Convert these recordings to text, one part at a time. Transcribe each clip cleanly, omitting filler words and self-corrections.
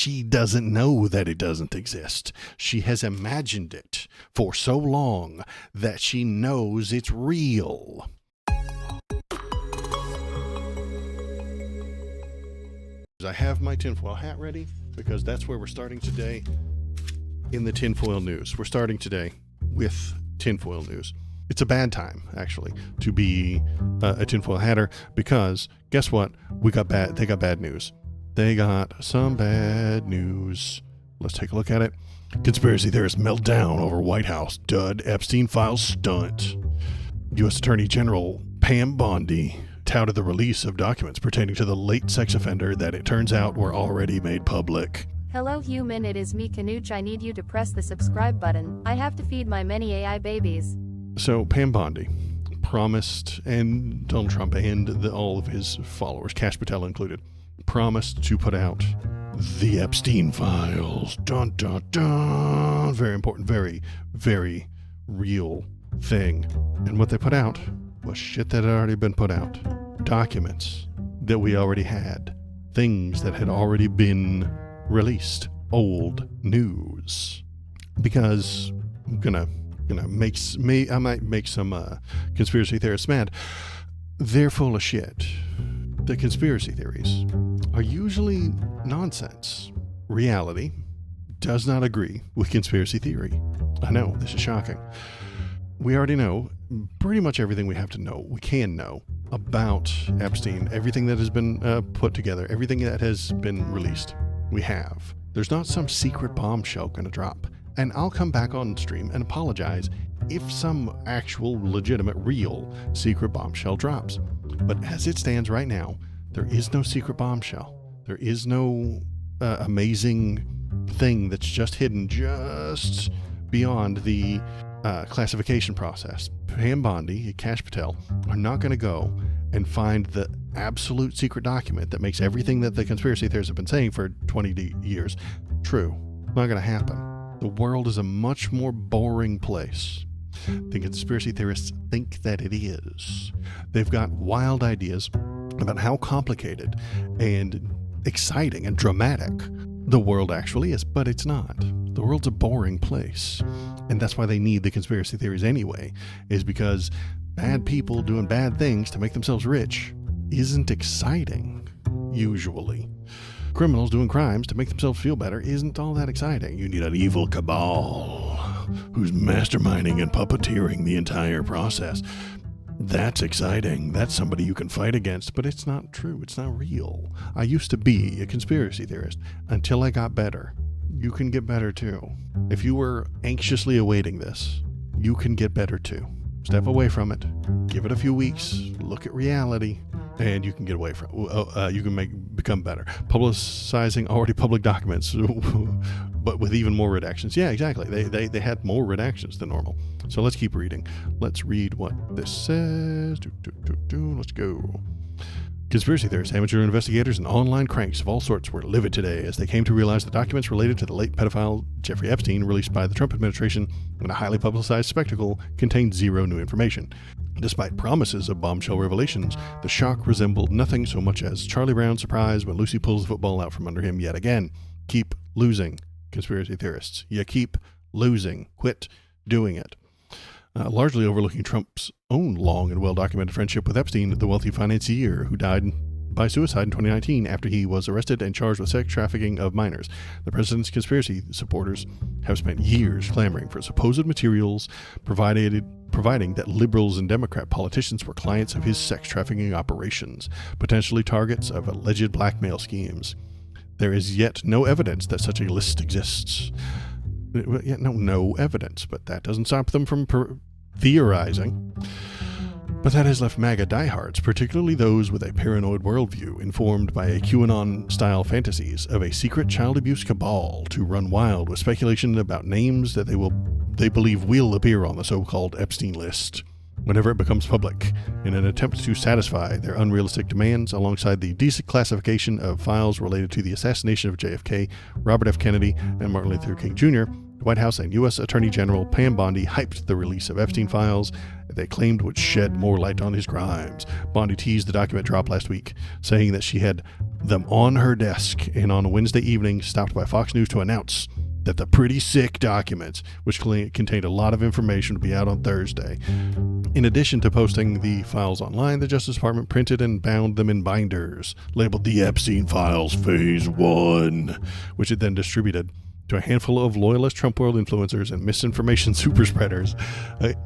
she doesn't know that it doesn't exist. She has imagined it for so long that she knows it's real. I have my tinfoil hat ready because that's where we're starting today in the tinfoil news. We're starting today with tinfoil news. It's a bad time, actually, to be a tinfoil hatter because guess what? They got bad news. They got some bad news. Let's take a look at it. Conspiracy theorists melt down over White House dud Epstein files stunt. U.S. Attorney General Pam Bondi touted the release of documents pertaining to the late sex offender that it turns out were already made public. Hello human, it is me Kanuch. I need you to press the subscribe button. I have to feed my many AI babies. So Pam Bondi promised, and Donald Trump and all of his followers, Kash Patel included, promised to put out the Epstein files. Dun, dun, dun. Very important, very, very real thing. And what they put out was shit that had already been put out. Documents that we already had. Things that had already been released. Old news. Because I might make some conspiracy theorists mad. They're full of shit. The conspiracy theories are usually nonsense. Reality does not agree with conspiracy theory. I know, this is shocking. We already know pretty much everything we can know about Epstein, everything that has been put together, everything that has been released. We have. There's not some secret bombshell going to drop. And I'll come back on stream and apologize if some actual, legitimate, real secret bombshell drops. But as it stands right now, there is no secret bombshell. There is no amazing thing that's just hidden just beyond the classification process. Pam Bondi and Kash Patel are not going to go and find the absolute secret document that makes everything that the conspiracy theorists have been saying for 20 years true. Not going to happen. The world is a much more boring place than conspiracy theorists think that it is. They've got wild ideas about how complicated and exciting and dramatic the world actually is, but it's not. The world's a boring place. And that's why they need the conspiracy theories anyway, is because bad people doing bad things to make themselves rich isn't exciting, usually. Criminals doing crimes to make themselves feel better isn't all that exciting. You need an evil cabal who's masterminding and puppeteering the entire process. That's exciting. That's somebody you can fight against, but it's not true. It's not real. I used to be a conspiracy theorist until I got better. You can get better too. If you were anxiously awaiting this, you can get better too. Step away from it. Give it a few weeks. Look at reality. And you can get away from it. You can become better. Publicizing already public documents, but with even more redactions. Yeah, exactly. They had more redactions than normal. So let's keep reading. Let's read what this says. Let's go. Conspiracy theorists, amateur investigators, and online cranks of all sorts were livid today as they came to realize the documents related to the late pedophile Jeffrey Epstein, released by the Trump administration in a highly publicized spectacle, contained zero new information. Despite promises of bombshell revelations, the shock resembled nothing so much as Charlie Brown's surprise when Lucy pulls the football out from under him yet again. Keep losing, conspiracy theorists. You keep losing. Quit doing it. Largely overlooking Trump's own long and well-documented friendship with Epstein, the wealthy financier who died by suicide in 2019 after he was arrested and charged with sex trafficking of minors. The president's conspiracy supporters have spent years clamoring for supposed materials providing that liberals and Democrat politicians were clients of his sex trafficking operations, potentially targets of alleged blackmail schemes. There is yet no evidence that such a list exists. No evidence, but that doesn't stop them from theorizing. But that has left MAGA diehards, particularly those with a paranoid worldview informed by a QAnon-style fantasies of a secret child abuse cabal, to run wild with speculation about names that they believe will appear on the so-called Epstein list whenever it becomes public, in an attempt to satisfy their unrealistic demands alongside the declassification of files related to the assassination of JFK, Robert F. Kennedy, and Martin Luther King Jr., The White House and U.S. Attorney General Pam Bondi hyped the release of Epstein files they claimed would shed more light on his crimes. Bondi teased the document drop last week, saying that she had them on her desk and on a Wednesday evening stopped by Fox News to announce that the pretty sick documents, which contained a lot of information, would be out on Thursday. In addition to posting the files online, the Justice Department printed and bound them in binders, labeled the Epstein Files Phase 1, which it then distributed to a handful of loyalist Trump world influencers and misinformation superspreaders,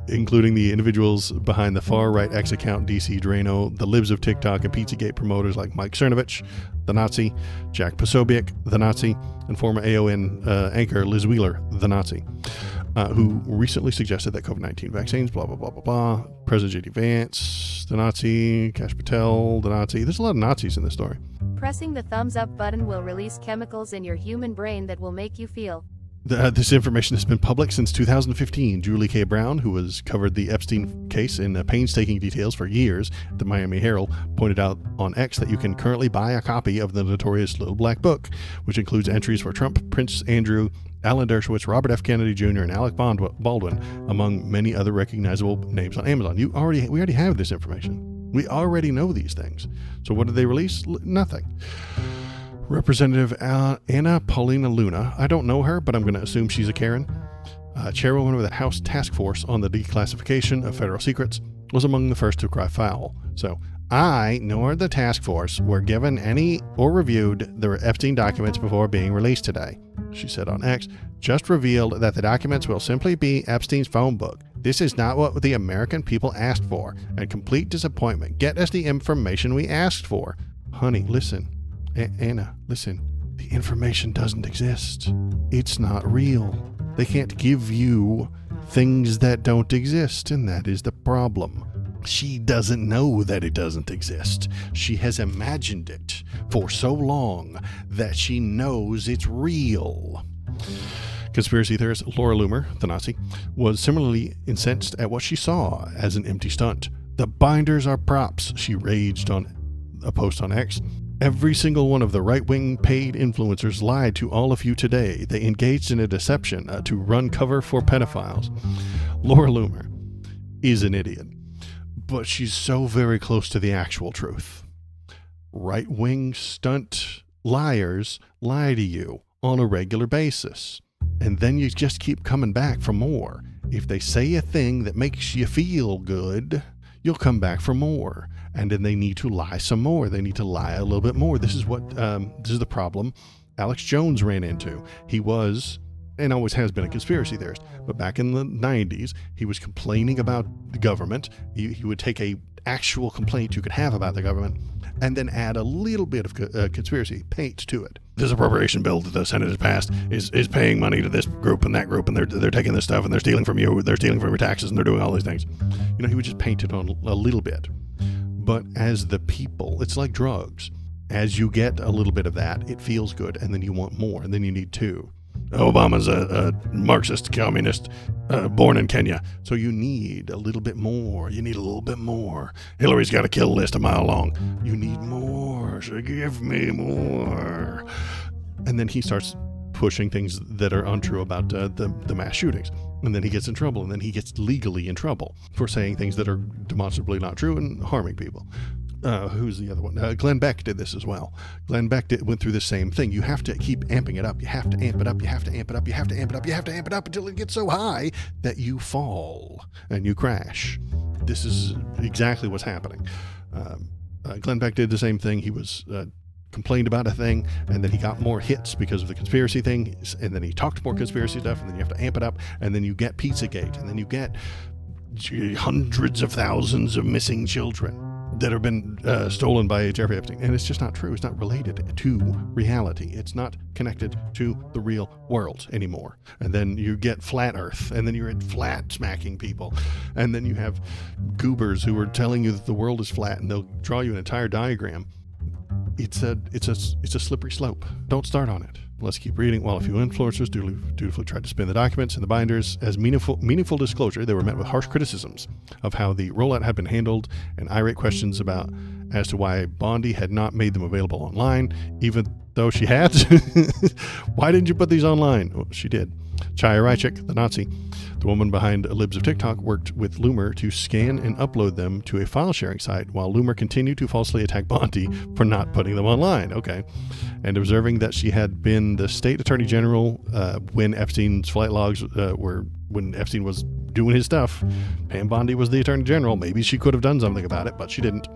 including the individuals behind the far-right X account DC Drano, the libs of TikTok, and Pizzagate promoters like Mike Cernovich, the Nazi, Jack Posobiec, the Nazi, and former AON anchor Liz Wheeler, the Nazi, who recently suggested that COVID-19 vaccines, blah, blah, blah, blah, blah. President J.D. Vance, the Nazi, Kash Patel, the Nazi. There's a lot of Nazis in this story. Pressing the thumbs up button will release chemicals in your human brain that will make you feel. This information has been public since 2015. Julie K. Brown, who has covered the Epstein case in painstaking details for years at the Miami Herald, pointed out on X that you can currently buy a copy of the notorious Little Black Book, which includes entries for Trump, Prince Andrew, Alan Dershowitz, Robert F. Kennedy Jr., and Alec Baldwin, among many other recognizable names on Amazon. We already have this information. We already know these things. So what did they release? Nothing. Representative Anna Paulina Luna, I don't know her, but I'm going to assume she's a Karen, chairwoman of the House Task Force on the Declassification of Federal Secrets, was among the first to cry foul. So I nor the task force were given any or reviewed the Epstein documents before being released today. She said on X, just revealed that the documents will simply be Epstein's phone book. This is not what the American people asked for, and complete disappointment. Get us the information we asked for. Honey, listen. Anna, listen. The information doesn't exist. It's not real. They can't give you things that don't exist, and that is the problem. She doesn't know that it doesn't exist. She has imagined it for so long that she knows it's real. Conspiracy theorist Laura Loomer, the Nazi, was similarly incensed at what she saw as an empty stunt. The binders are props, she raged on a post on X. Every single one of the right-wing paid influencers lied to all of you today. They engaged in a deception to run cover for pedophiles. Laura Loomer is an idiot, but she's so very close to the actual truth. Right-wing stunt liars lie to you on a regular basis. And then you just keep coming back for more. If they say a thing that makes you feel good, you'll come back for more. And then they need to lie some more. They need to lie a little bit more. This is the problem Alex Jones ran into. He was, and always has been, a conspiracy theorist. But back in the 90s, he was complaining about the government. He would take a actual complaint you could have about the government and then add a little bit of conspiracy paint to it. This appropriation bill that the Senate has passed is paying money to this group and that group, and they're taking this stuff and they're stealing from you, they're stealing from your taxes, and they're doing all these things. You know, he would just paint it on a little bit. But as the people, it's like drugs. As you get a little bit of that, it feels good, and then you want more, and then you need two. Obama's a Marxist communist born in Kenya. So you need a little bit more. You need a little bit more. Hillary's got a kill list a mile long. You need more. So give me more. And then he starts pushing things that are untrue about the mass shootings. And then he gets in trouble. And then he gets legally in trouble for saying things that are demonstrably not true and harming people. Who's the other one? Glenn Beck did this as well. Glenn Beck went through the same thing. You have to keep amping it up. You have to amp it up. You have to amp it up. You have to amp it up. You have to amp it up until it gets so high that you fall and you crash. This is exactly what's happening. Glenn Beck did the same thing. He was complained about a thing, and then he got more hits because of the conspiracy thing, and then he talked more conspiracy stuff, and then you have to amp it up, and then you get Pizzagate, and then you get hundreds of thousands of missing children that have been stolen by Jeffrey Epstein. And it's just not true. It's not related to reality. It's not connected to the real world anymore. And then you get flat earth, and then you're at flat smacking people. And then you have goobers who are telling you that the world is flat, and they'll draw you an entire diagram. It's a slippery slope. Don't start on it. Let's keep reading. While a few influencers dutifully tried to spin the documents and the binders as meaningful disclosure, they were met with harsh criticisms of how the rollout had been handled and irate questions as to why Bondi had not made them available online, even though she had. Why didn't you put these online? Well, she did. Chaya Raichik, the Nazi, the woman behind Libs of TikTok, worked with Loomer to scan and upload them to a file sharing site while Loomer continued to falsely attack Bondi for not putting them online. Okay. And observing that she had been the state attorney general when Epstein's flight logs when Epstein was doing his stuff. Pam Bondi was the attorney general. Maybe she could have done something about it, but she didn't.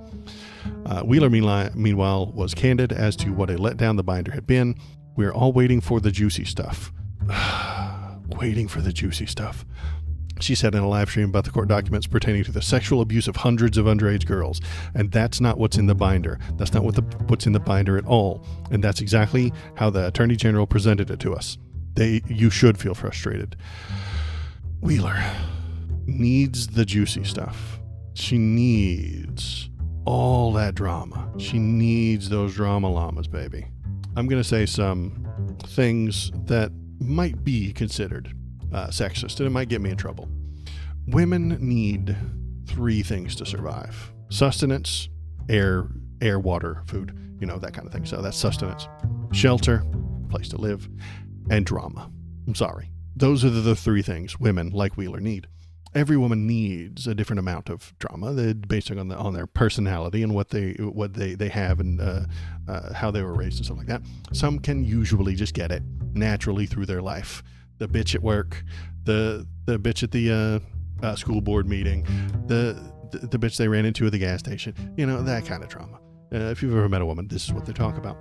Wheeler, meanwhile, was candid as to what a letdown the binder had been. We're all waiting for the juicy stuff. Waiting for the juicy stuff. She said in a live stream about the court documents pertaining to the sexual abuse of hundreds of underage girls. And that's not what's in the binder. That's not what's in the binder at all. And that's exactly how the Attorney General presented it to us. You should feel frustrated. Wheeler needs the juicy stuff. She needs all that drama. She needs those drama llamas, baby. I'm going to say some things that might be considered sexist, and it might get me in trouble. Women need 3 things to survive: sustenance, air, water, food, that kind of thing. So that's sustenance. Shelter, place to live, and drama. I'm sorry. Those are the 3 things women like Wheeler need. Every woman needs a different amount of drama, based on their personality and what they have and how they were raised and stuff like that. Some can usually just get it naturally through their life. The bitch at work, the bitch at the school board meeting, the bitch they ran into at the gas station. That kind of drama. If you've ever met a woman, this is what they talk about.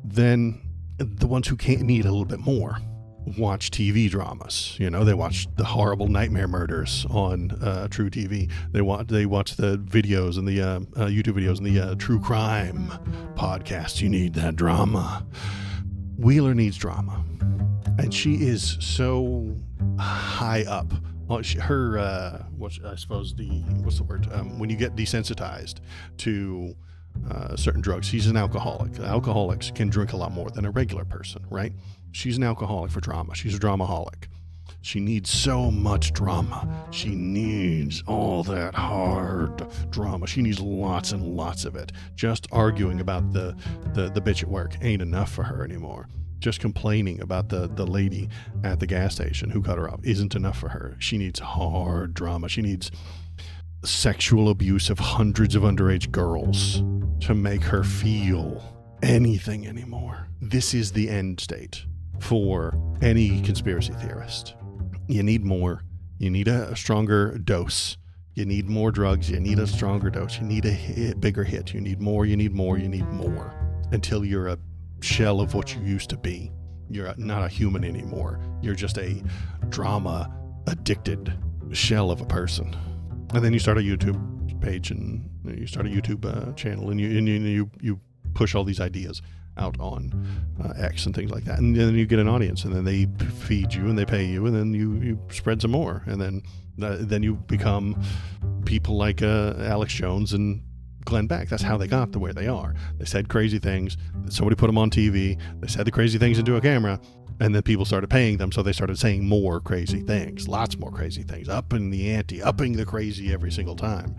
Then the ones who can't need a little bit more watch TV dramas. They watch the horrible nightmare murders on True TV. They watch the videos and the YouTube videos and the true crime podcasts. You need that drama. Wheeler needs drama, and she is so high up. Her what's the word? When you get desensitized to certain drugs, she's an alcoholic. Alcoholics can drink a lot more than a regular person, right? She's an alcoholic for drama. She's a dramaholic. She needs so much drama. She needs all that hard drama. She needs lots and lots of it. Just arguing about the bitch at work ain't enough for her anymore. Just complaining about the lady at the gas station who cut her off isn't enough for her. She needs hard drama. She needs sexual abuse of hundreds of underage girls to make her feel anything anymore. This is the end state for any conspiracy theorist. You need more. You need a stronger dose. You need more drugs. You need a stronger dose. You need a bigger hit. You need more. You need more. You need more until you're a shell of what you used to be. You're not a human anymore. You're just a drama addicted shell of a person. And then you start a YouTube page and you start a YouTube channel and you push all these ideas out on X and things like that, and then you get an audience, and then they feed you and they pay you, and then you spread some more, and then you become people like Alex Jones and Glenn Beck. That's how they got to where they are. They said crazy things. Somebody put them on TV. They said the crazy things into a camera, and then people started paying them, so they started saying more crazy things, lots more crazy things, upping the ante, upping the crazy every single time,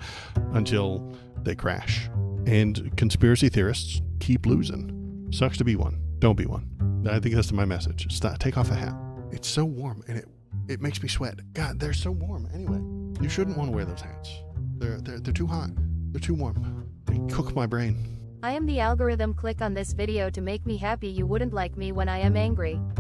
until they crash. And conspiracy theorists keep losing. Sucks to be one. Don't be one. I think that's my message. Stop, take off the hat. It's so warm, and it makes me sweat. God, they're so warm. Anyway, you shouldn't want to wear those hats. They're too hot. They're too warm. They cook my brain. I am the algorithm. Click on this video to make me happy. You wouldn't like me when I am angry.